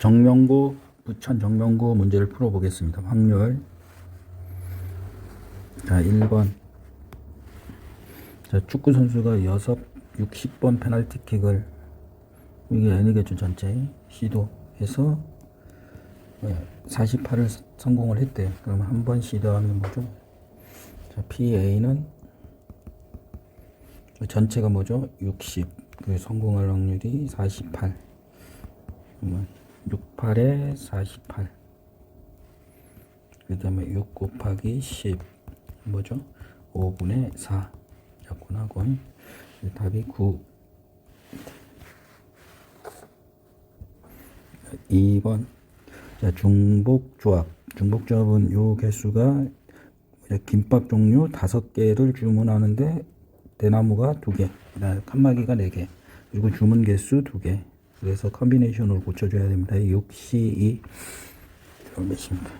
정명고, 부천 정명고 문제를 풀어보겠습니다. 확률. 자, 1번. 자, 축구 선수가 60번 페널티킥을, 이게 N이겠죠, 전체. 시도해서 48을 성공을 했대요. 그럼 한 번 시도하면 뭐죠? 자, PA는 전체가 뭐죠? 60. 그 성공할 확률이 48. 그러면 68에 48. 그 다음에 6 곱하기 10. 뭐죠? 5분의 4. 약분하고. 답이 9. 2번. 자, 중복조합. 중복조합은 요 개수가 김밥 종류 5개를 주문하는데 대나무가 2개, 칸막이가 4개, 그리고 주문 개수 2개. 그래서 컨비네이션으로 고쳐줘야 됩니다. 6C2 몇입니까?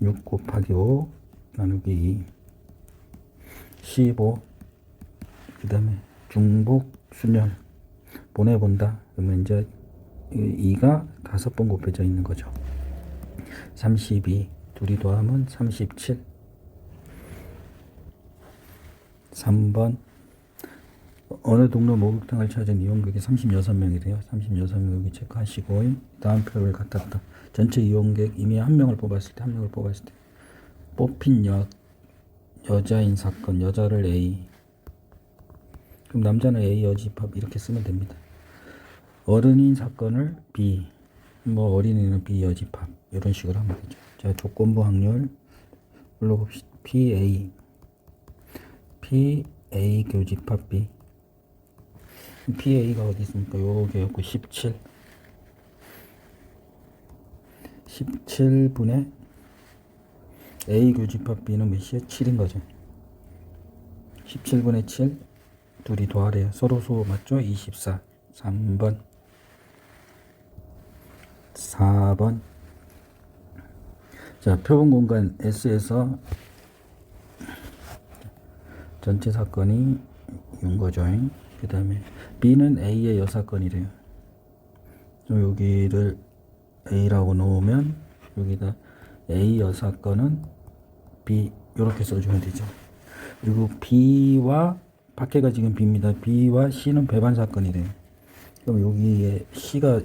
6 곱하기 5 나누기 2 15. 그 다음에 중복 순열 보내본다. 그러면 이제 2가 5번 곱해져 있는 거죠. 32 둘이 더하면 37. 3번. 어느 동네 목욕탕을 찾은 이용객이 36명이래요. 36명 여기 체크하시고 다음 표를 갖다 전체 이용객 이미 한 명을 뽑았을 때 뽑힌 여자인 사건, 여자를 A, 그럼 남자는 A 여집합 이렇게 쓰면 됩니다. 어른인 사건을 B, 뭐 어린이는 B 여집합 이런 식으로 하면 되죠. 자, 조건부 확률 불러봅시다. PA 교집합 B. PA가 어디 있습니까? 요게였고 17분의 A 교집합 B는 몇이에요? 7인 거죠. 17분의 7 둘이 더하래요. 서로 수 맞죠? 24. 3번. 4번. 자, 표본 공간 S에서 전체 사건이 온 거죠. 그 다음에 B는 A의 여사건이래요. 여기를 A라고 놓으면 여기다 A 여사건은 B 이렇게 써주면 되죠. 그리고 B와 밖에가 지금 B입니다. B와 C는 배반 사건이래요. 그럼 여기에 C가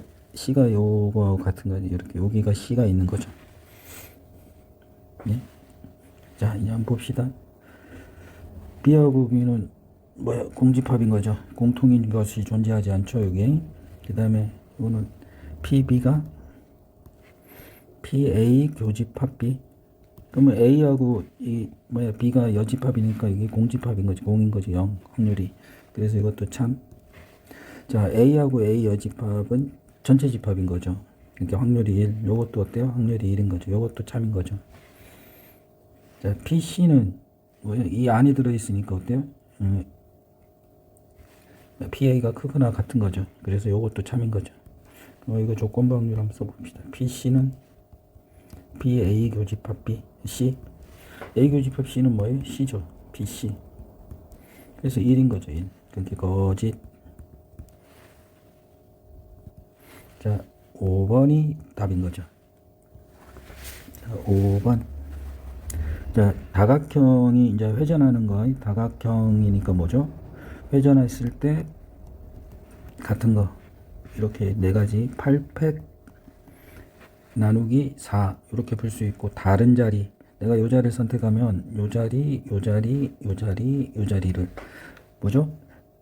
요거하고 같은 거지. 이렇게 여기가 C가 있는 거죠. 예? 자, 이제 한번 봅시다. B하고 B는 공집합인 거죠. 공통인 것이 존재하지 않죠, 여기. 그 다음에 이거는 PB가 PA 교집합 B. 그러면 A하고 B가 여집합이니까 이게 공집합인 거지, 공인 거지, 0 확률이. 그래서 이것도 참. 자, A하고 A 여집합은 전체 집합인 거죠. 그러니까 확률이 1. 요것도 어때요? 확률이 1인 거죠. 요것도 참인 거죠. 자, PC는 이 안에 들어있으니까 어때요? PA가 크거나 같은 거죠. 그래서 요것도 참인 거죠. 이거 조건부 확률 한번 써봅시다. PC는 PA 교집합 B, C. A 교집합 C는 뭐예요? C죠. BC. 그래서 1인 거죠. 1. 그러니까 거짓. 자, 5번이 답인 거죠. 자, 5번. 자, 다각형이 이제 회전하는 거, 다각형이니까 뭐죠? 회전했을 때 같은 거 이렇게 4가지 8팩 나누기 4 이렇게 풀 수 있고, 다른 자리 내가 요 자리를 선택하면 요 자리를 뭐죠?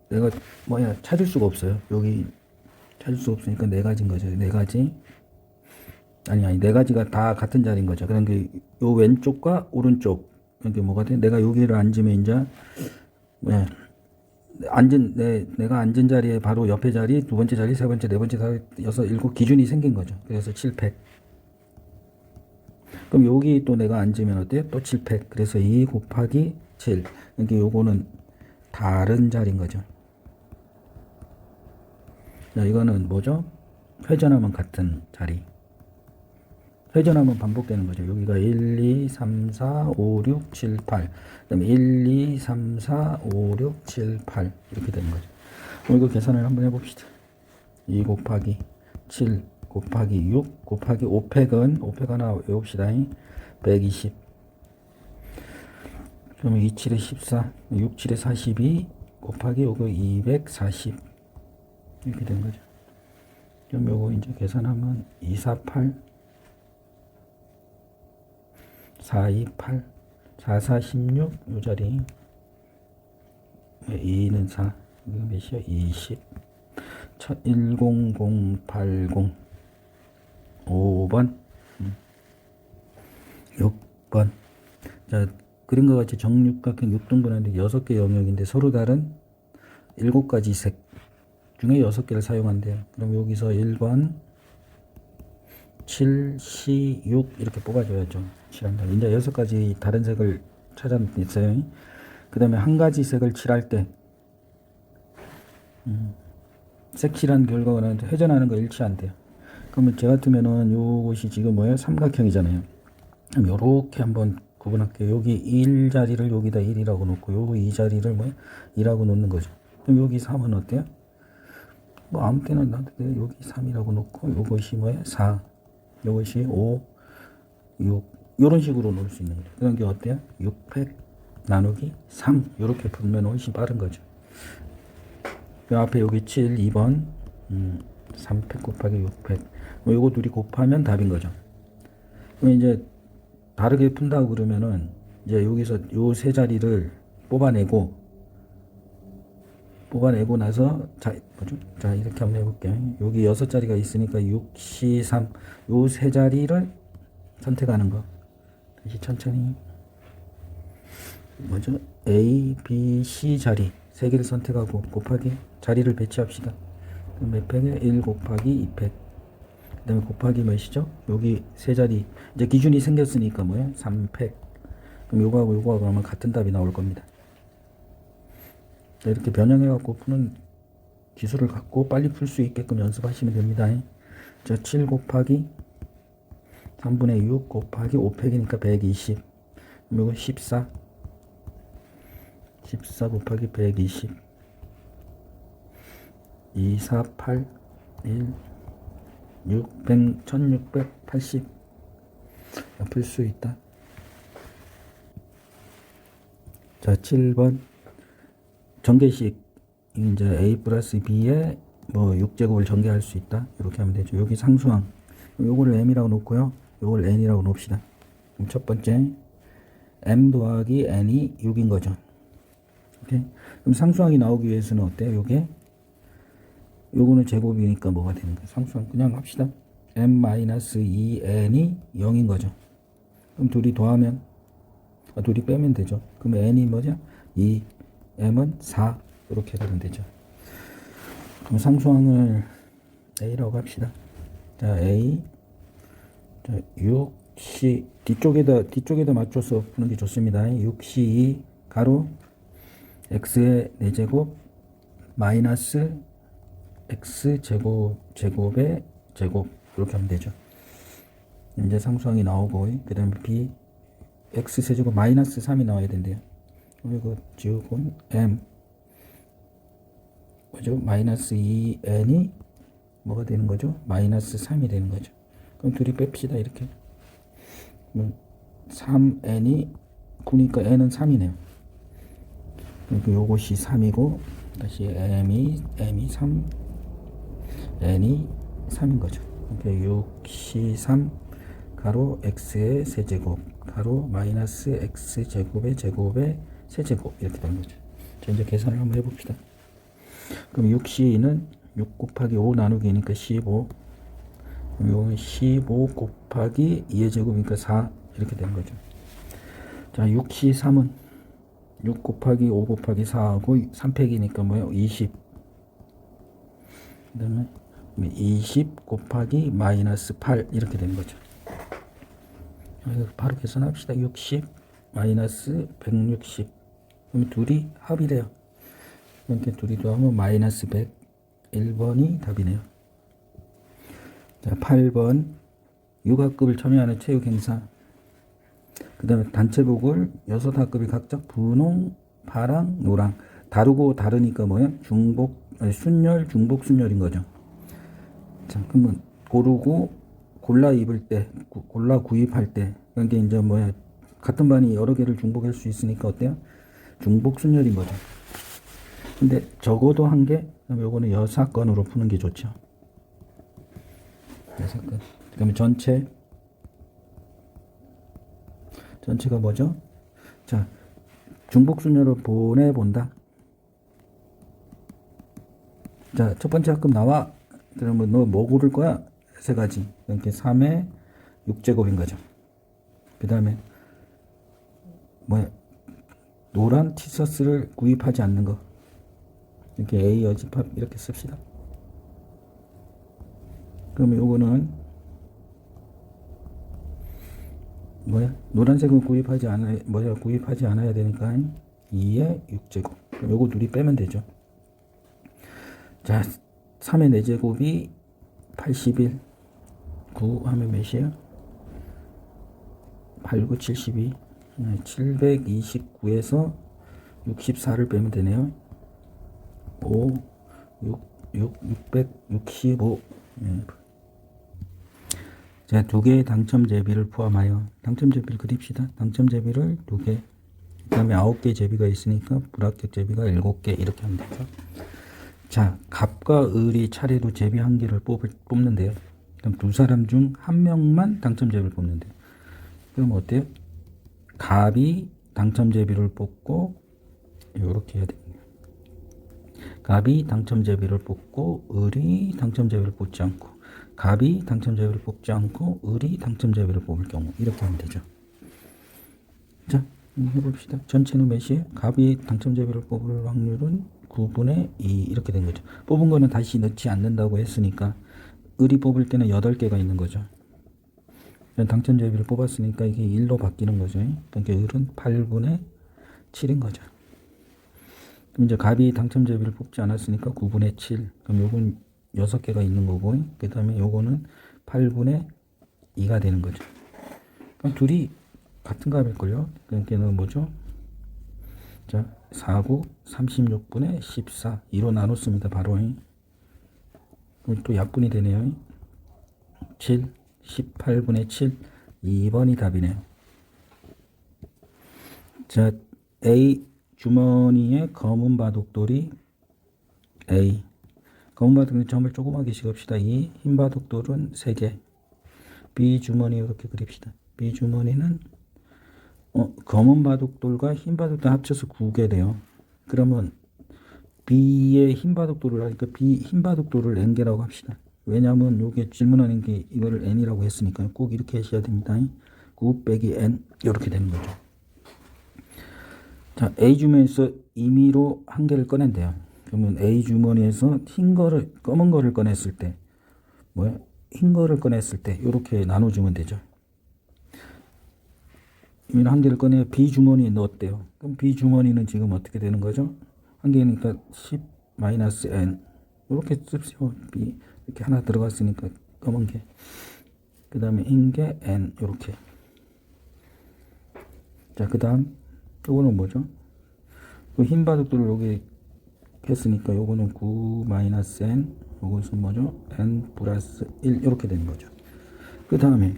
내가 찾을 수가 없어요. 여기 찾을 수 없으니까 4가지인 거죠. 4가지 아니 4가지가 다 같은 자리인 거죠. 그러니까 요 왼쪽과 오른쪽 이게 뭐가 돼? 내가 여기를 앉으면 이제 내가 앉은 자리에 바로 옆에 자리, 두 번째 자리, 세 번째, 네 번째, 다섯, 여섯, 일곱 기준이 생긴 거죠. 그래서 7팩. 그럼 여기 또 내가 앉으면 어때요? 또 7팩. 그래서 2 곱하기 7. 그러니까 요거는 다른 자리인 거죠. 자, 이거는 뭐죠? 회전하면 같은 자리. 회전하면 반복되는 거죠. 여기가 1, 2, 3, 4, 5, 6, 7, 8. 그 다음에 1, 2, 3, 4, 5, 6, 7, 8. 이렇게 되는 거죠. 그럼 이거 계산을 한번 해봅시다. 2 곱하기 7 곱하기 6 곱하기 5팩 하나 외웁시다. 120. 그러면 2, 7에 14, 6, 7에 42 곱하기 요거 240 이렇게 된 거죠. 그럼 요거 이제 계산하면 248, 428, 4416 요 자리 2는 4 이거 몇이야? 20 10080 5번 6번. 자, 그림과 같이 정육각형 6등분하는데 6개 영역인데 서로 다른 7가지 색 중에 6개를 사용한대요. 그럼 여기서 1번 7, C, 6 이렇게 뽑아줘야죠. 칠한다. 이제 6가지 다른 색을 찾아냈어요. 그 다음에 한 가지 색을 칠할 때 색칠한 결과는 회전하는 거 일치한대요. 그러면 제 같으면은 요것이 지금 뭐예요? 삼각형이잖아요. 그럼 요렇게 한번 구분할게요. 여기 1 자리를 여기다 1이라고 놓고 요 2 자리를 뭐 2라고 놓는 거죠. 그럼 여기 3은 어때요? 뭐 아무 때나 놔도 돼요. 여기 3이라고 놓고 요것이 뭐예요? 4, 요것이 5, 6 요런 식으로 놓을 수 있는 거죠. 그런 게 어때요? 6팩 나누기 3 요렇게 풀면 훨씬 빠른 거죠. 그 앞에 여기 7, 2번 3팩 곱하기 6팩 요거 둘이 곱하면 답인 거죠. 그럼 이제 다르게 푼다고 그러면은 이제 여기서 요 세 자리를 뽑아내고 나서 자 이렇게 한번 해볼게요. 여기 6자리가 있으니까 6, C, 3 요 세 자리를 선택하는 거. 다시 천천히 A, B, C 자리 세 개를 선택하고 곱하기 자리를 배치합시다. 그럼 몇 팩에 1 곱하기 2팩 그 다음에 곱하기 몇이죠? 여기 세 자리 이제 기준이 생겼으니까 뭐예요? 3팩. 그럼 요거하고 하면 같은 답이 나올 겁니다. 이렇게 변형해 갖고 푸는 기술을 갖고 빨리 풀 수 있게끔 연습하시면 됩니다. 자, 7 곱하기 3분의 6 곱하기 5팩이니까 120. 그럼 요거 14 곱하기 120 2, 4, 8 1 600, 1680 풀 수 있다. 자, 7번 전개식 이제 A 플러스 B에 뭐 6제곱을 전개할 수 있다. 이렇게 하면 되죠. 여기 상수항 요거를 M이라고 놓고요. 요걸 N이라고 놓읍시다. 그럼 첫 번째 M 더하기 N이 6인 거죠. 오케이. 그럼 상수항이 나오기 위해서는 어때요? 요거는 제곱이니까 뭐가 되는 거예요? 상수항 그냥 합시다. M-2N이 0인 거죠. 그럼 둘이 더하면 둘이 빼면 되죠. 그럼 N이 뭐죠? 2, M은 4 이렇게 되면 되죠. 그럼 상수항을 A라고 합시다. 자, A 자, 6C 뒤쪽에다 맞춰서 푸는 게 좋습니다. 6C2 가로 X의 4제곱 마이너스 X 제곱의 제곱 이렇게 하면 되죠. 이제 상수항이 나오고 그 다음에 B X 세제곱 마이너스 3이 나와야 된대요. 그리고 지우고 M 뭐죠? 마이너스 2N이 뭐가 되는 거죠? 마이너스 3이 되는 거죠. 그럼 둘이 뺍시다. 이렇게 3N이 9니까 N은 3이네요. 그리고 요것이 3이고 다시 M이 3 N이 3인 거죠. 그러니까 6C3 가로 X의 세제곱 가로 마이너스 X 제곱의 세제곱 이렇게 되는 거죠. 자, 이제 계산을 한번 해봅시다. 그럼 6C는 6 곱하기 5 나누기니까 15. 그럼 이건 15 곱하기 2의 제곱이니까 4 이렇게 되는 거죠. 자, 6C3은 6 곱하기 5 곱하기 4하고 3팩이니까 뭐예요? 20. 그 다음에 20 곱하기 마이너스 8 이렇게 되는 거죠. 바로 계산합시다. 60 마이너스 160. 그럼 둘이 합이래요. 이렇게 둘이 더하면 마이너스 100. 1번이 답이네요. 자, 8번 육학급을 참여하는 체육 행사. 그 다음에 단체복을 6학급이 각자 분홍, 파랑, 노랑. 다르고 다르니까 뭐야? 순열, 중복, 순열인 거죠. 자, 그러면 고르고 골라 입을 때, 골라 구입할 때, 그게 이제 뭐야, 같은 반이 여러 개를 중복할 수 있으니까 어때요? 중복 순열인 거죠. 근데 적어도 한 개, 요거는 여사건으로 푸는 게 좋죠. 여사건. 그러면 전체가 뭐죠? 자, 중복 순열을 보내본다. 자, 첫 번째 합금 나와. 그러면 너 뭐 고를 거야? 세 가지. 이렇게 3의 6제곱인 거죠. 그 다음에 뭐야? 노란 티셔츠를 구입하지 않는 거. 이렇게 A 여집합 이렇게 씁시다. 그러면 요거는 뭐야? 노란색은 구입하지 않아야 되니까 2의 6제곱. 그럼 요거 둘이 빼면 되죠. 자, 3의 4제곱이 81. 9 하면 몇이에요? 8, 9, 72. 729에서 64를 빼면 되네요. 5, 665. 자, 두 개의 당첨 제비를 포함하여 당첨 제비를 그립시다. 당첨 제비를 2개. 그 다음에 9개 제비가 있으니까 불합격 제비가 7개 이렇게 하면 되죠. 자, 갑과 을이 차례로 제비 한 개를 뽑는데요. 그럼 두 사람 중 한 명만 당첨 제비를 뽑는데요. 그럼 어때요? 갑이 당첨 제비를 뽑고 이렇게 해야 됩니다. 갑이 당첨 제비를 뽑고 을이 당첨 제비를 뽑지 않고, 갑이 당첨 제비를 뽑지 않고 을이 당첨 제비를 뽑을 경우 이렇게 하면 되죠. 자, 해봅시다. 전체는 몇이에요? 갑이 당첨 제비를 뽑을 확률은 9분의 2 이렇게 된 거죠. 뽑은 거는 다시 넣지 않는다고 했으니까 을이 뽑을 때는 8개가 있는 거죠. 당첨 제비를 뽑았으니까 이게 1로 바뀌는 거죠. 그러니까 을은 8분의 7인 거죠. 그럼 이제 갑이 당첨 제비를 뽑지 않았으니까 9분의 7. 그럼 요건 6개가 있는 거고, 그 다음에 요거는 8분의 2가 되는 거죠. 그럼 둘이 같은 값일걸요? 그러니까 뭐죠? 자, 4구 36분의 14. 2로 나눴습니다. 바로. 그럼 또 약분이 되네요. 7, 18분의 7. 2번이 답이네요. 자, A 주머니에 검은 바둑돌이 A. 검은 바둑돌 점을 조그맣게 씹읍시다. 이 흰 바둑돌은 3개. B 주머니 이렇게 그립시다. B 주머니는 검은 바둑돌과 흰 바둑돌 합쳐서 9개래요. 그러면 B의 흰 바둑돌을 하니까 B 흰 바둑돌을 N개라고 합시다. 왜냐하면 요게 질문하는 게 이거를 N이라고 했으니까 꼭 이렇게 하셔야 됩니다. 9 빼기 N 이렇게 되는 거죠. 자, A 주머니에서 임의로 한 개를 꺼낸대요. 그러면 A 주머니에서 검은 거를 꺼냈을 때, 흰 거를 꺼냈을 때 이렇게 나눠주면 되죠. 임의로 한 개를 꺼내 B 주머니에 넣었대요. 그럼 B 주머니는 지금 어떻게 되는 거죠? 한 개니까 10-N 이렇게 씁시오. B 이렇게 하나 들어갔으니까 검은 게, 그 다음에 흰 게 N 이렇게. 자, 그 다음 요거는 뭐죠? 흰 바둑돌을 여기 했으니까 요거는 9-N, 요것은 뭐죠? N 플러스 1 이렇게 되는 거죠. 그 다음에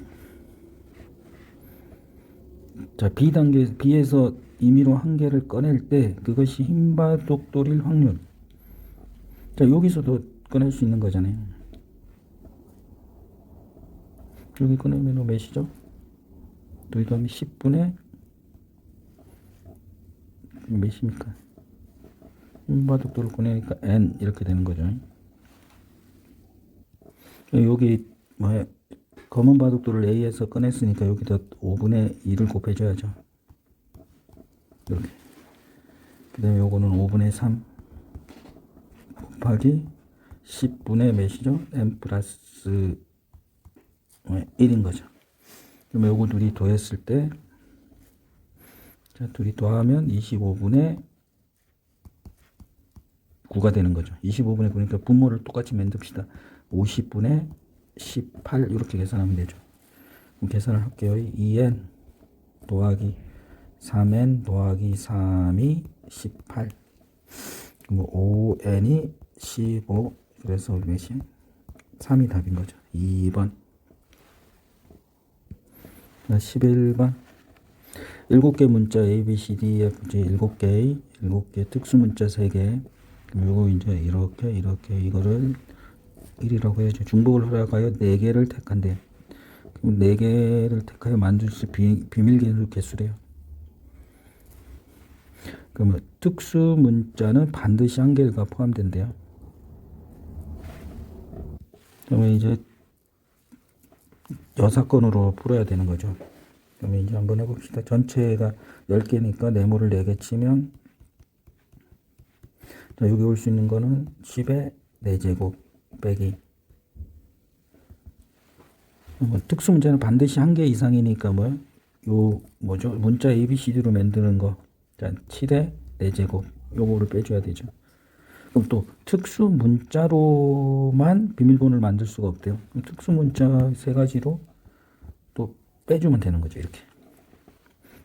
자, B에서 임의로 한 개를 꺼낼 때 그것이 흰 바둑돌일 확률. 자, 여기서도 꺼낼 수 있는 거잖아요. 여기 꺼내면 몇이죠? 2 더하기 10분의 몇입니까? 흰 바둑돌을 꺼내니까 N 이렇게 되는 거죠. 여기 검은 바둑돌을 A에서 꺼냈으니까 여기다 5분의 2를 곱해줘야죠. 이렇게. 그 다음에 요거는 5분의 3 곱하기 10분의 몇이죠? N 플러스 1인 거죠. 그러면 요거 둘이 더했을 때, 자, 둘이 더하면 25분의 9가 되는 거죠. 25분의 9니까 분모를 똑같이 만듭시다. 50분의 18 이렇게 계산하면 되죠. 그럼 계산을 할게요. 2n 더하기 3n 더하기 3이 18. 그럼 5n이 15. 그래서 몇이? 3이 답인 거죠. 2번. 11번. 7개 문자 A, B, C, D, F, G 7개 특수 문자 3개. 그럼 요거 이제 이렇게 이거를 1이라고 해야죠. 중복을 허락하여 4개를 택한대. 그럼 4개를 택하여 만들 수 비밀 개수래요. 그러면 특수 문자는 반드시 한 개가 포함된대요. 그러면 이제 여사건으로 풀어야 되는 거죠. 그러면 이제 한번 해봅시다. 전체가 10개니까 네모를 4개 치면, 자, 여기 올 수 있는 거는 10의 4제곱 빼기. 특수 문자는 반드시 한 개 이상이니까 문자 ABCD로 만드는 거. 자, 7의 4제곱. 요거를 빼줘야 되죠. 그럼 또 특수 문자로만 비밀번호를 만들 수가 없대요. 그럼 특수 문자 3가지로 또 빼주면 되는 거죠. 이렇게.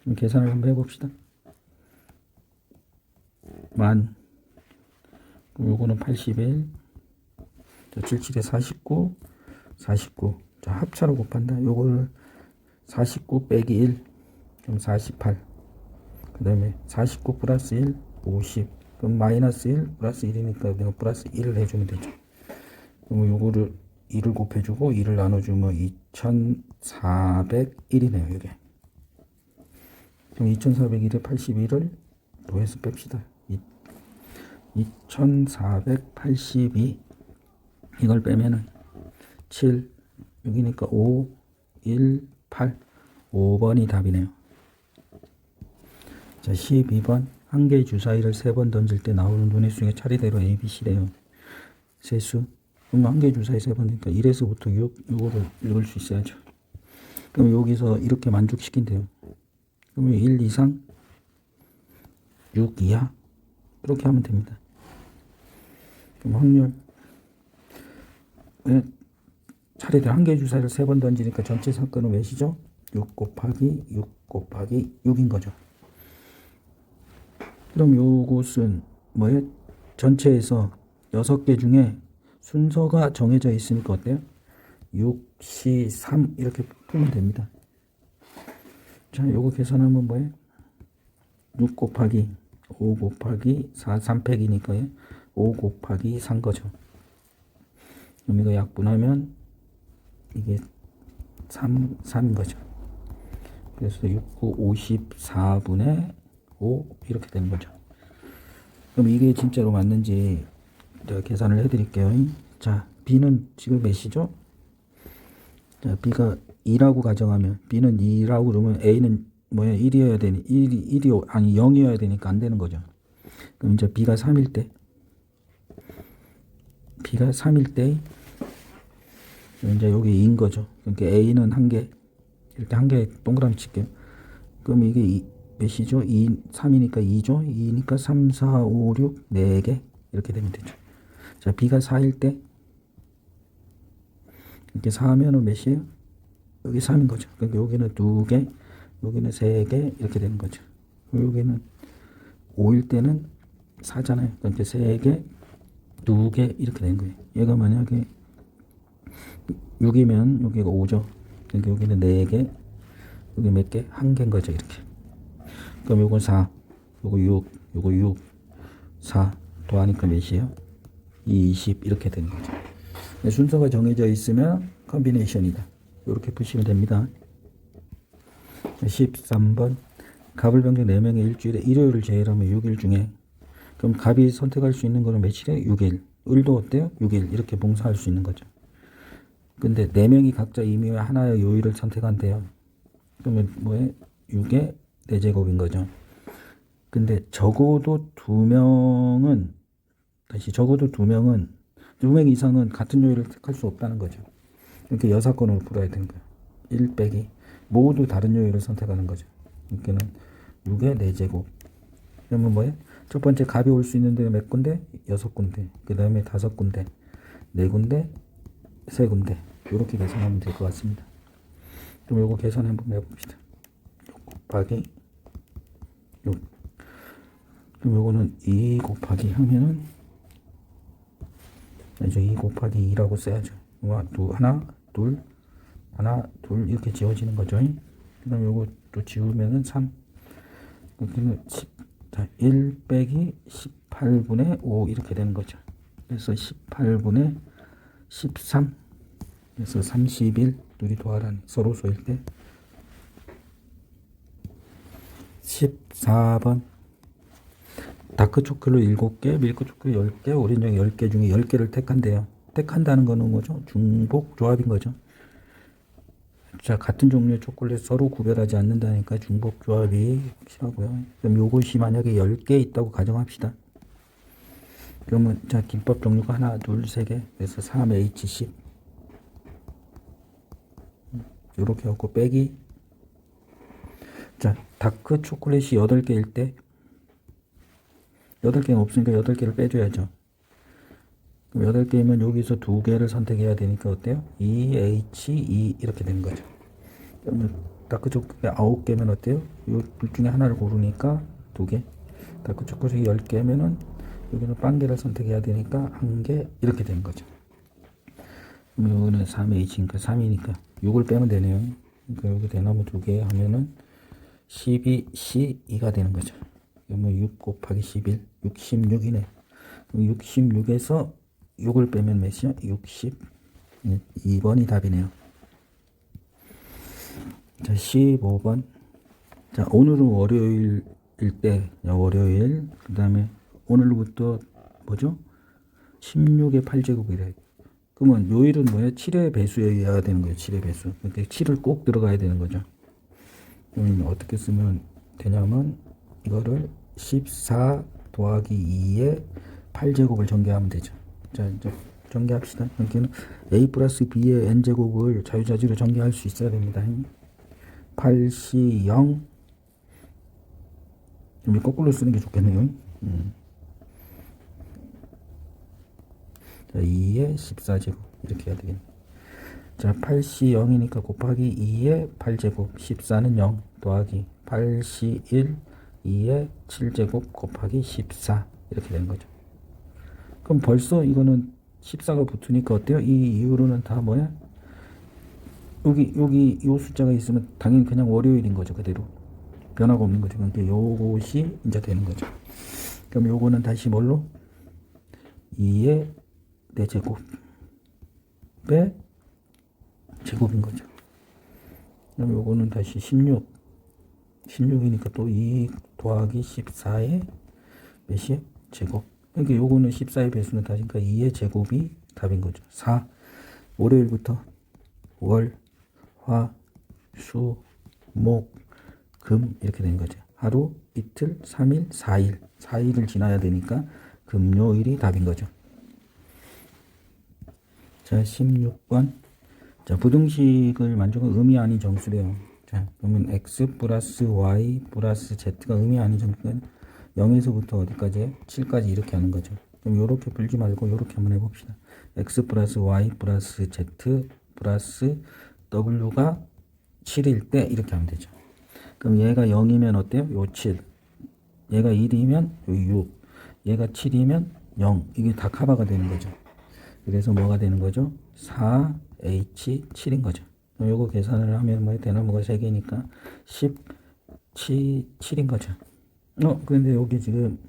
그럼 계산을 한번 해봅시다. 만. 그럼 요거는 81. 자, 77에 49. 자, 합차로 곱한다. 요걸 49 빼기 1. 그럼 48. 그 다음에 49 플러스 1, 50. 그럼 마이너스 1 플러스 1이니까 내가 플러스 1을 해주면 되죠. 그럼 요거를 2를 곱해주고 2를 나눠주면 2401이네요. 이게. 그럼 2401에 81을 더해서 뺍시다. 2482 이걸 빼면은 7 6이니까 5 1 8 5번이 답이네요. 자, 12번. 한 개의 주사위를 3번 던질 때 나오는 눈의 수가 차례대로 A, B, C래요. 세수. 그럼 한 개의 주사위 3번이니까 1에서부터 6, 요거를 읽을 수 있어야죠. 그럼 여기서 이렇게 만족시킨대요. 그러면 1 이상, 6 이하. 이렇게 하면 됩니다. 그럼 확률. 차례대로 한 개의 주사위를 3번 던지니까 전체 사건은 몇이죠? 6 곱하기 6 곱하기 6인 거죠. 그럼 요것은 뭐예요? 전체에서 6개 중에 순서가 정해져 있으니까 어때요? 6, C, 3 이렇게 풀면 됩니다. 자, 요거 계산하면 뭐예요? 6 곱하기 5 곱하기 4, 3팩이니까 5 곱하기 3 거죠. 그럼 이거 약분하면 이게 3인 거죠. 그래서 6, 9, 54분의 5 이렇게 되는 거죠. 그럼 이게 진짜로 맞는지 제가 계산을 해드릴게요. 자, B는 지금 몇이죠? 자, B가 2라고 가정하면 B는 2라고 그러면 A는 뭐야? 1이어야 되니 1이 아니 0이어야 되니까 안 되는 거죠. 그럼 이제 B가 3일 때 이제 여기 2인 거죠. 그러니까 A는 한 개, 이렇게 한 개 동그라미 칠게요. 그럼 이게 몇이죠? 3이니까 2죠? 2니까 3, 4, 5, 6, 4개 이렇게 되면 되죠. 자, B가 4일 때 이렇게 4하면은 몇이에요? 여기 3인 거죠. 그러니까 여기는 2개, 여기는 3개 이렇게 되는 거죠. 여기는 5일 때는 4잖아요. 그러니까 3개, 2개 이렇게 되는 거예요. 얘가 만약에 6이면 여기가 5죠. 그러니까 여기는 4개, 여기 몇 개? 1개인 거죠. 이렇게. 그럼 요건 4, 요거 6, 요거 6, 4 더하니까 몇이에요? 20 이렇게 되는 거죠. 순서가 정해져 있으면 컨비네이션이다. 이렇게 푸시면 됩니다. 13번. 갑을병정 4명의 일주일에 일요일을 제외하면 6일 중에 그럼 갑이 선택할 수 있는 거는 며칠에? 6일. 을도 어때요? 6일. 이렇게 봉사할 수 있는 거죠. 근데 4명이 각자 임의의 하나의 요일을 선택한대요. 그러면 뭐에? 6의 4제곱인 거죠. 근데 적어도 2명 이상은 같은 요일을 택할 수 없다는 거죠. 이렇게 여사건으로 풀어야 되는 거예요. 1 빼기 모두 다른 요일을 선택하는 거죠. 그러니까는 6의 4제곱. 그러면 뭐예요? 첫 번째 갑이 올 수 있는 데가 몇 군데? 6군데. 그 다음에 5군데, 4군데, 3군데. 이렇게 계산하면 될 것 같습니다. 그럼 요거 계산 한번 해봅시다. 6 곱하기 6. 그럼 요거는 2 곱하기 하면은 이제 2 곱하기 2라고 써야죠. 하나, 둘 이렇게 지워지는 거죠. 그 다음에 요거 또 지우면은 3. 여기는 1 빼기 18분의 5 이렇게 되는 거죠. 그래서 18분의 13. 그래서 31. 둘이 더하라는 서로 소일 때 14번. 다크 초콜릿 7개, 밀크 초콜릿 10개, 오렌지 10개 중에 10개를 택한대요. 택한다는 거는 뭐죠? 중복 조합인 거죠. 자, 같은 종류의 초콜릿 서로 구별하지 않는다니까 중복 조합이 확실하고요. 그럼 요것이 만약에 10개 있다고 가정합시다. 그러면 자, 김밥 종류가 하나, 둘, 세 개. 그래서 3H10. 요렇게 하고 빼기. 자, 다크 초콜릿이 8개일 때 8개는 없으니까 8개를 빼줘야죠. 그럼 8개이면 여기서 2개를 선택해야 되니까 어때요? EH2 이렇게 되는 거죠. 그러면 다크 초콜릿 9개면 어때요? 이 둘 중에 하나를 고르니까 2개. 다크 초콜릿이 10개면은 여기는 빵개를 선택해야 되니까 1개 이렇게 되는 거죠. 그럼 여기는 3H니까 3이니까 6을 빼면 되네요. 그러니까 여기 대나무 2개 하면은 12C2가 되는 거죠. 그러면 6 곱하기 11, 66이네. 66에서 6을 빼면 몇이요? 60. 2번이 답이네요. 자, 15번. 자, 오늘은 월요일일 때, 월요일. 그 다음에 오늘부터 뭐죠? 16의 8제곱이래. 그러면 요일은 뭐예요? 7의 배수여야 되는 거예요. 7의 배수. 근데 7을 꼭 들어가야 되는 거죠. 그러면 어떻게 쓰면 되냐면 이거를 14 더하기 2의 8제곱을 전개하면 되죠. 자, 이제 전개합시다. 여기는 a 플러스 b의 n제곱을 자유자재로 전개할 수 있어야 됩니다. 8c 0. 좀 거꾸로 쓰는 게 좋겠네요. 자, 2의 14제곱 이렇게 해야 되겠네. 자, 8c 0이니까 곱하기 2의 8제곱 14는 0 더하기 8c 1 2의 7제곱 곱하기 14 이렇게 되는 거죠. 그럼 벌써 이거는 14가 붙으니까 어때요? 이 이후로는 다 뭐야? 여기 요 숫자가 있으면 당연히 그냥 월요일인 거죠. 그대로 변화가 없는 거죠. 그러니까 요것이 이제 되는 거죠. 그럼 요거는 다시 뭘로? 2의 4제곱의 제곱인 거죠. 그럼 요거는 다시 16이니까 또 2 더하기 14의 몇이에요? 제곱. 그러니까 요거는 14의 배수는 다니까 2의 제곱이 답인 거죠. 4. 월요일부터 월, 화, 수, 목, 금 이렇게 된 거죠. 하루, 이틀, 3일, 4일. 4일을 지나야 되니까 금요일이 답인 거죠. 자, 16번. 자, 부등식을 만족한 의미 아닌 정수래요. 자, 그러면 x 플러스 y 플러스 z가 의미 아닌 정수는 0에서부터 어디까지? 7까지 이렇게 하는 거죠. 그럼 요렇게 풀지 말고 요렇게 한번 해봅시다. x 플러스 y 플러스 z 플러스 w가 7일 때 이렇게 하면 되죠. 그럼 얘가 0이면 어때요? 요 7. 얘가 1이면 요 6. 얘가 7이면 0. 이게 다 카바가 되는 거죠. 그래서 뭐가 되는 거죠? 4H7인 거죠. 요거 계산을 하면 뭐 대나무가 3개니까 17인 거죠. 그런데 여기 지금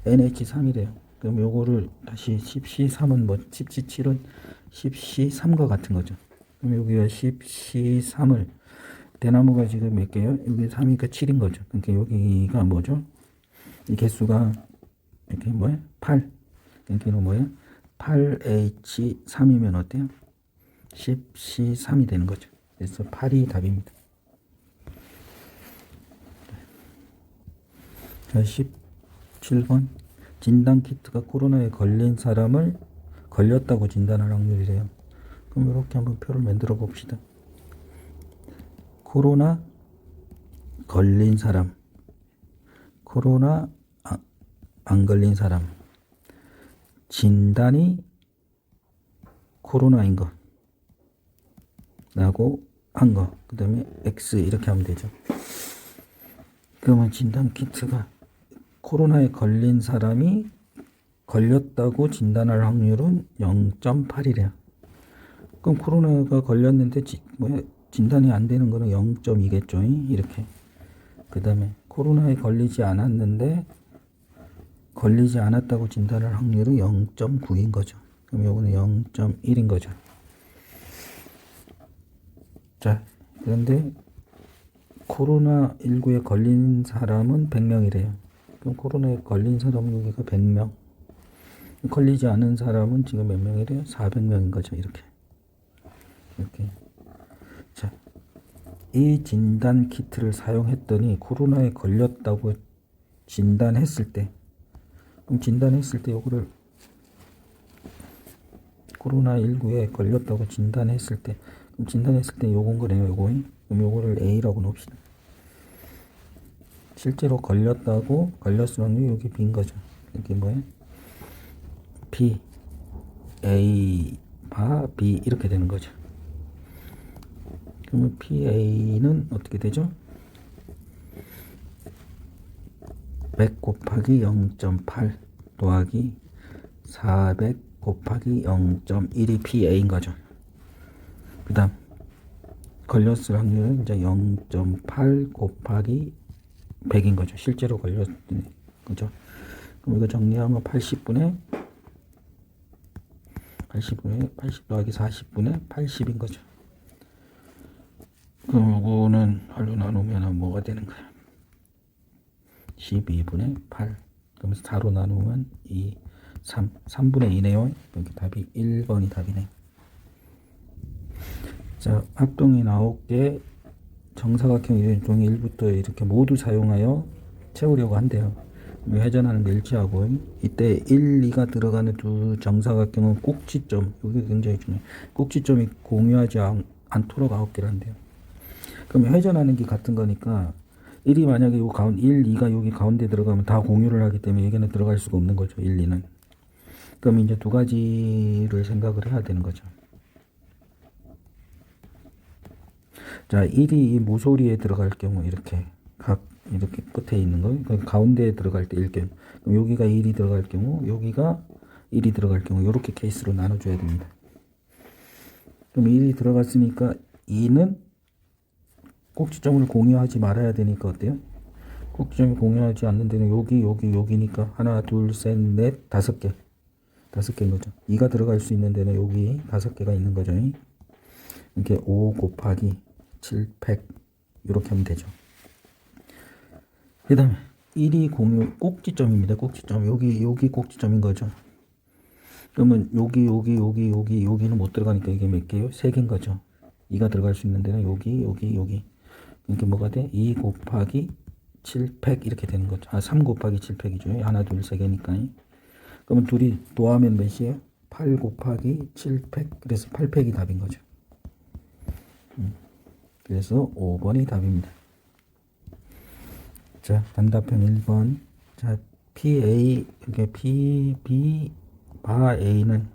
NH3이래요. 그럼 요거를 다시 10C3은 뭐 17은 10C3과 같은 거죠. 그럼 여기가 10C3을 대나무가 지금 몇 개요? 여기 3이니까 7인 거죠. 그러니까 여기가 뭐죠? 이 개수가 이렇게 뭐야? 8. 그러니까 이거 뭐야? 8H3이면 어때요? 10C3이 되는 거죠. 그래서 8이 답입니다. 자, 17번. 진단 키트가 코로나에 걸린 사람을 걸렸다고 진단할 확률이래요. 그럼 이렇게 한번 표를 만들어 봅시다. 코로나 걸린 사람, 코로나 안 걸린 사람, 진단이 코로나인 거 라고 한 거, 그 다음에 X 이렇게 하면 되죠. 그러면 진단 키트가 코로나에 걸린 사람이 걸렸다고 진단할 확률은 0.8이래요. 그럼 코로나가 걸렸는데 진단이 안 되는 거는 0.2겠죠. 이렇게. 그 다음에 코로나에 걸리지 않았는데 걸리지 않았다고 진단할 확률은 0.9인 거죠. 그럼 요거는 0.1인 거죠. 자, 그런데 코로나19에 걸린 사람은 100명이래요. 그럼 코로나에 걸린 사람 여기가 100명. 걸리지 않은 사람은 지금 몇 명이래요? 400명인 거죠. 이렇게. 자, 이 진단 키트를 사용했더니 코로나에 걸렸다고 진단했을 때, 그럼 진단했을 때 요거를 코로나19에 걸렸다고 진단했을 때, 그럼 진단했을 때 요건 거네요. 요거. 그럼 요거를 A라고 놓읍시다. 실제로 걸렸을 확률이 여기 B인 거죠. 이게 뭐예요? B, A, 바, B 이렇게 되는 거죠. 그러면 PA는 어떻게 되죠? 100 곱하기 0.8 더하기 400 곱하기 0.1이 PA인 거죠. 그 다음 걸렸을 확률은 이제 0.8 곱하기 100인 거죠. 실제로 걸렸는 거죠. 그럼 이거 정리하면 80 더하기 40분의 80인 거죠. 그럼 이거는 8로 나누면 뭐가 되는 거야? 12분의 8. 그럼 4로 나누면 2, 3분의 2네요. 여기 답이 1번이 답이네. 자, 합동이 9개, 정사각형 이동의 1부터 이렇게 모두 사용하여 채우려고 한대요. 회전하는 거 일치하고, 이때 1, 2가 들어가는 두 정사각형은 꼭지점, 여기 굉장히 중요해요. 꼭지점이 공유하지 않도록 9개란대요. 그럼 회전하는 게 같은 거니까 1이 만약에 요 가운데 1, 2가 여기 가운데 들어가면 다 공유를 하기 때문에 여기는 들어갈 수가 없는 거죠. 1, 2는. 그럼 이제 두 가지를 생각을 해야 되는 거죠. 자, 1이 이 모서리에 들어갈 경우 이렇게 이렇게 끝에 있는 거, 가운데에 들어갈 때 1견. 그럼 여기가 1이 들어갈 경우, 여기가 1이 들어갈 경우 이렇게 케이스로 나눠줘야 됩니다. 그럼 1이 들어갔으니까 2는 꼭지점을 공유하지 말아야 되니까 어때요? 꼭지점을 공유하지 않는 데는 여기니까 하나, 둘, 셋, 넷, 5개. 5개인 거죠. 2가 들어갈 수 있는 데는 여기 5개가 있는 거죠. 이렇게 5 곱하기 7, 100 이렇게 하면 되죠. 그 다음에 1이 공유 꼭지점입니다. 꼭지점. 여기 꼭지점인 거죠. 그러면 여기는 못 들어가니까 이게 몇 개요? 3개인 거죠. 2가 들어갈 수 있는 데는 여기. 이렇게 뭐가 돼? 2 곱하기 7, 100 이렇게 되는 거죠. 3 곱하기 7, 100이죠. 하나, 둘, 3개니까. 그러면 둘이 더하면 몇이에요? 8 곱하기 7, 100. 그래서 8팩이 답인 거죠. 그래서 5번이 답입니다. 자, 단답형 1번. 자, PA, 이게 PB, 바 A는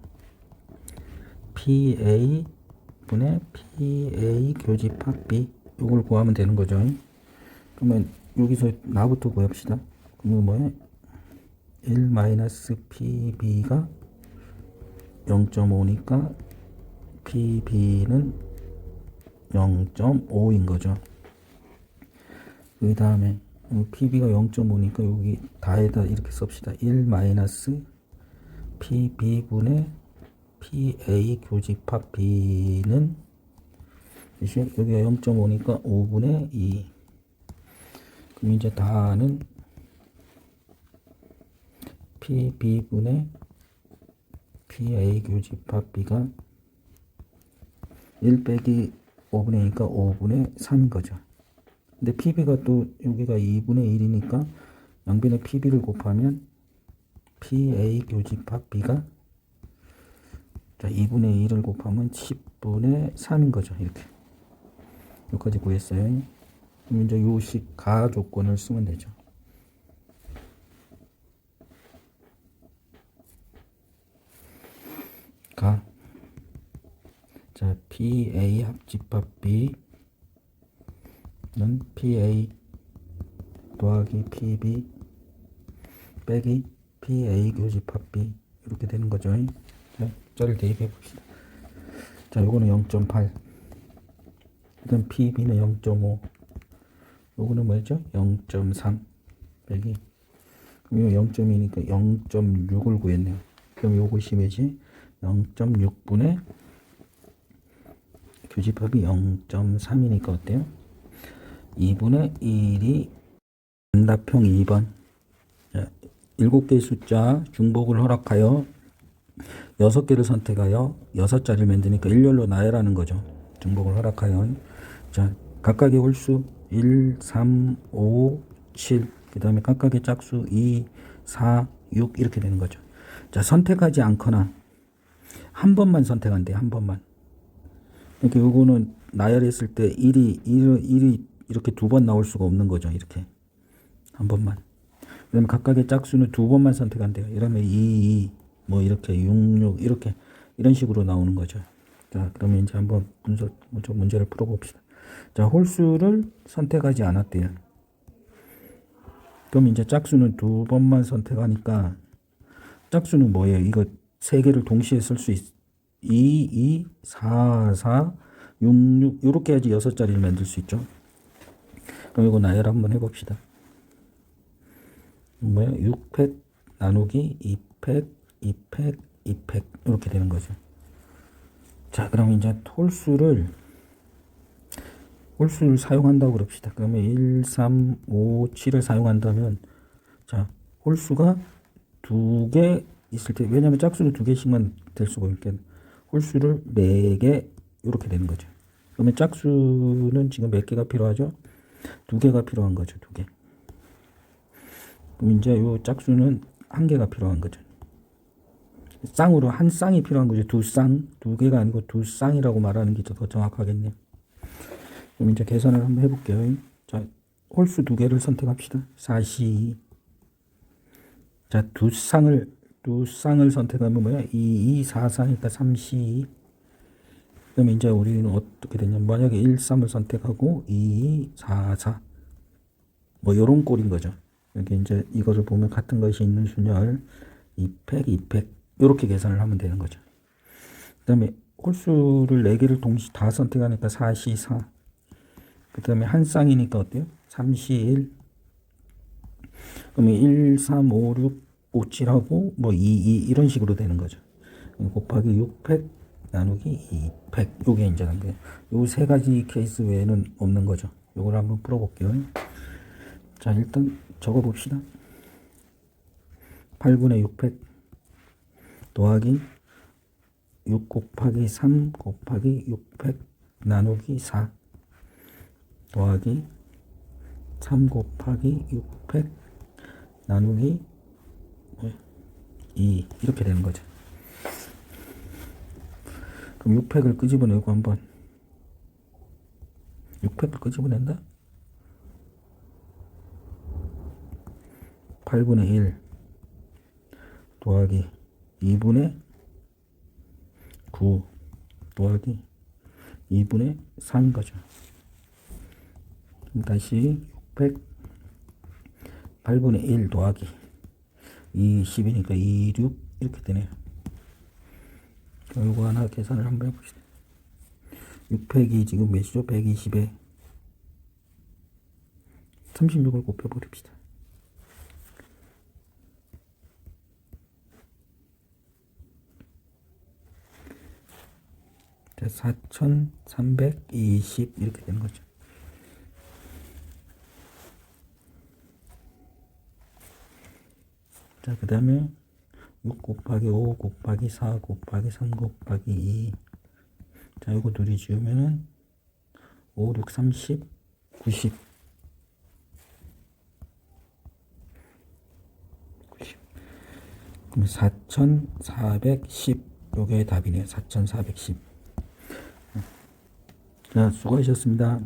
PA 분의 PA 교집합 B. 이걸 구하면 되는 거죠. 그러면 여기서 나부터 구합시다. 그러면 뭐예요? 1-PB가 0.5니까 PB는 0.5인 거죠. 그 다음에 PB가 0.5니까 여기 다에다 이렇게 씁시다. 1-PB분의 PA 교집합 B는 여기가 0.5니까 5분의 2. 그럼 이제 다는 PB분의 PA 교집합 B가 1 빼기 5분의 2니까 5분의 3인 거죠. 근데 PB가 또 여기가 2분의 1이니까 양변에 PB를 곱하면 PA 교집합 B가 자 2분의 1을 곱하면 10분의 3인 거죠. 이렇게 여기까지 구했어요. 그럼 이제 요식 가 조건을 쓰면 되죠. 가. 자, PA 합집합 B는 PA 더하기 PB 빼기 PA 교집합 B 이렇게 되는 거죠. 자, 숫자를 대입해 봅시다. 자, 요거는 0.8. 그다음 PB는 0.5. 요거는 뭐였죠? 0.3 빼기. 그럼 이거 0.2니까 0.6을 구했네요. 그럼 요것이 뭐지? 0.6분의 교집합이 0.3이니까 어때요? 2분의 1이 단답형 2번. 자, 7개의 숫자 중복을 허락하여 6개를 선택하여 6자리를 만드니까 일렬로 나열하는 거죠. 중복을 허락하여. 자, 각각의 홀수 1, 3, 5, 7. 그 다음에 각각의 짝수 2, 4, 6 이렇게 되는 거죠. 자, 선택하지 않거나 한 번만 선택한대요. 한 번만. 그러니까 요거는 나열했을 때 1이 이렇게 두 번 나올 수가 없는 거죠. 이렇게 한 번만. 그다음에 각각의 짝수는 두 번만 선택한대요. 이러면 2, 뭐 이렇게 6, 6 이렇게 이런 식으로 나오는 거죠. 자, 그러면 이제 한번 문제를 풀어봅시다. 자, 홀수를 선택하지 않았대요. 그럼 이제 짝수는 두 번만 선택하니까 짝수는 뭐예요? 이거 세 개를 동시에 쓸 수 있. 2, 2, 4, 4, 6, 6 이렇게 해야지 6자리를 만들 수 있죠. 그럼 이거 나열 한번 해봅시다. 뭐예요? 6팩 나누기 2팩, 2팩, 2팩 이렇게 되는 거죠. 자, 그럼 이제 홀수를 사용한다고 그럽시다. 그러면 1, 3, 5, 7을 사용한다면 자, 홀수가 두 개 있을 때 왜냐면 짝수는 두 개씩만 될 수가 있겠네. 홀수를 4개 이렇게 되는 거죠. 그러면 짝수는 지금 몇 개가 필요하죠? 2개가 필요한 거죠. 2개. 그럼 이제 요 짝수는 1개가 필요한 거죠. 쌍으로 한 쌍이 필요한 거죠. 두 쌍, 2개가 아니고 두 쌍이라고 말하는 게 더 정확하겠네요. 그럼 이제 계산을 한번 해볼게요. 자, 홀수 2개를 선택합시다. 4C. 자, 두 쌍을 선택하면 뭐야? 2, 2, 4, 4니까 3C. 그러면 이제 우리는 어떻게 되냐면 만약에 1, 3을 선택하고 2, 4, 4. 뭐 요런 꼴인 거죠. 여기 이제 이거를 보면 같은 것이 있는 순열 2팩, 2팩 요렇게 계산을 하면 되는 거죠. 그 다음에 홀수를 4개를 동시에 다 선택하니까 4C, 4. 그 다음에 한 쌍이니까 어때요? 3C, 1. 그러면 1, 3, 5, 6, 5, 7하고 뭐 2, 2 이런 식으로 되는 거죠. 곱하기 6팩 나누기 2팩 요게 이제 한 거예요. 요 세 가지 케이스 외에는 없는 거죠. 요걸 한번 풀어볼게요. 자, 일단 적어봅시다. 8분의 6팩 더하기 6 곱하기 3 곱하기 6팩 나누기 4 더하기 3 곱하기 6팩 나누기 2 이렇게 되는 거죠. 그럼 6팩을 끄집어내고 한번 6팩을 끄집어낸다? 8분의 1 더하기 2분의 9 더하기 2분의 3인 거죠. 다시 600 8분의 1 더하기 2, 10이니까 2, 6 이렇게 되네요. 이거 하나 계산을 한번 해봅시다. 6팩이 지금 몇이죠? 120에 36을 곱해버립시다. 자, 4320 이렇게 되는 거죠. 자, 그 다음에 6 곱하기 5 곱하기 4 곱하기 3 곱하기 2. 자, 이거 둘이 지우면은 5, 6, 30, 90. 90. 그럼 4410. 요게 답이네요. 4410. 자, 수고하셨습니다.